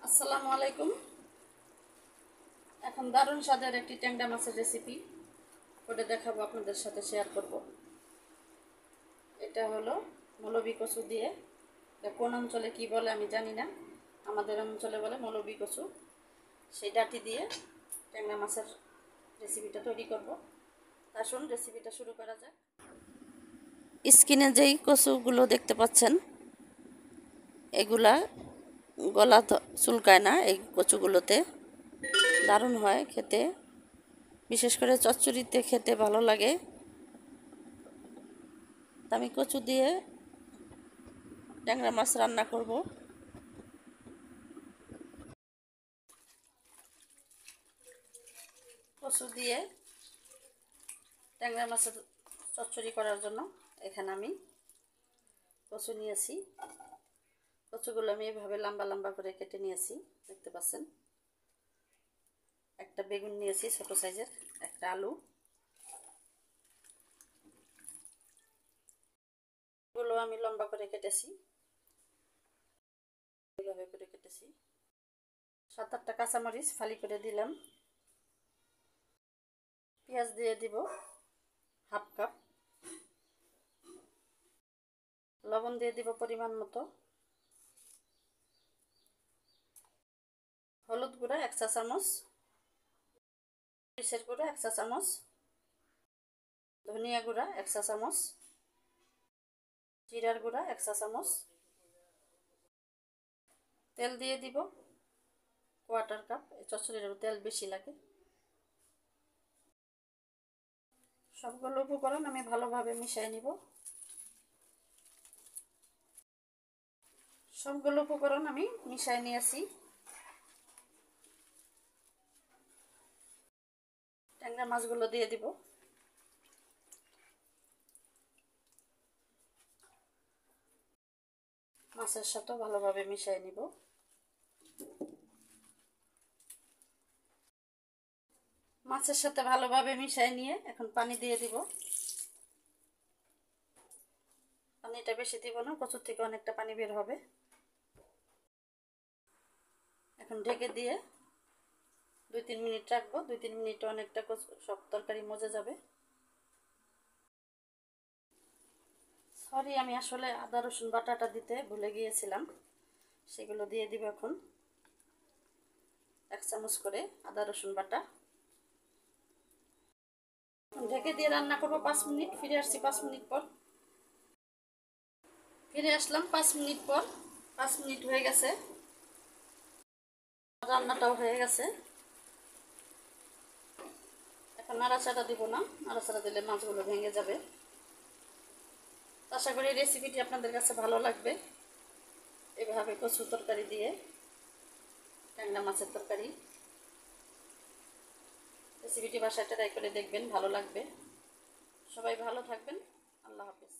আসসালামু আলাইকুম। এখন দারুণ স্বাদের একটি ট্যাংরা মাছের রেসিপি করে দেখাবো, আপনাদের সাথে শেয়ার করব। এটা হলো মৌলবি কচু দিয়ে। এটা কোন অঞ্চলে কি বলে আমি জানি না, আমাদের অঞ্চলে বলে মৌলবি কচু। সেই ডাঁটি দিয়ে ট্যাংরা মাছের রেসিপিটা তৈরি করব। আসুন রেসিপিটা শুরু করা যাক। স্কিনে যেই কচুগুলো দেখতে পাচ্ছেন, এগুলা গলা চুলকায় না। এই কচুগুলোতে দারুণ হয় খেতে, বিশেষ করে চচ্চড়িতে খেতে ভালো লাগে। আমি কচু দিয়ে ট্যাংরা মাছ রান্না করব। কচু দিয়ে ট্যাংরা মাছের চচ্চড়ি করার জন্য এখানে আমি কচু নিয়েছি। কচুগুলো আমি এভাবে লম্বা লম্বা করে কেটে নিয়েছি, দেখতে পাচ্ছেন। একটা বেগুন নিয়েছি ছোট সাইজের, একটা আলু। এগুলো আমি লম্বা করে কেটেছি, এভাবে করে কেটেছি। 7-8টা কাঁচামরিচ ফালি করে দিলাম। পেঁয়াজ দিয়ে দিব হাফ কাপ। লবণ দিয়ে দিব পরিমাণ মতো। হলুদ গুঁড়া 1 চা চামচ, মরিচের গুঁড়া 1 চা চামচ, ধনিয়া গুঁড়া 1 চা চামচ, জিরার গুঁড়া 1 চা চামচ, তেল দিয়ে দিব 1/4 কাপ। এই চচ্চড়ির তেল বেশি লাগে। সবগুলো উপকরণ আমি ভালোভাবে মিশিয়ে নিব। সবগুলো উপকরণ আমি মিশিয়ে নিয়েছি। ট্যাংরা মাছগুলো দিয়ে দিব। মাছের সাথে ভালোভাবে মিশিয়ে নিব। মাছের সাথে ভালোভাবে মিশিয়ে নিয়ে এখন পানি দিয়ে দিব। পানিটা বেশি দিব না, কচুর থেকে অনেকটা পানি বের হবে। এখন ঢেকে দিয়ে 2-3 মিনিট রাখবো। 2-3 মিনিটে অনেকটা সব তরকারি মজে যাবে। সরি, আমি আসলে আদা রসুন বাটাটা দিতে ভুলে গিয়েছিলাম, সেগুলো দিয়ে দিব এখন। 1 চামচ করে আদা রসুন বাটা। ঢেকে দিয়ে রান্না করবো 5 মিনিট। ফিরে আসছি 5 মিনিট পর। ফিরে আসলাম 5 মিনিট পর। 5 মিনিট হয়ে গেছে, রান্নাটাও হয়ে গেছে। এখন নাড়াচাড়া দিব না, নাড়াচাড়া দিলে মাছগুলো ভেঙে যাবে। আশা করি রেসিপিটি আপনাদের কাছে ভালো লাগবে। এভাবে কচু তরকারি দিয়ে ট্যাংরা মাছের তরকারি রেসিপিটি বাসায় ট্রাই করে দেখবেন, ভালো লাগবে। সবাই ভালো থাকবেন। আল্লাহ হাফেজ।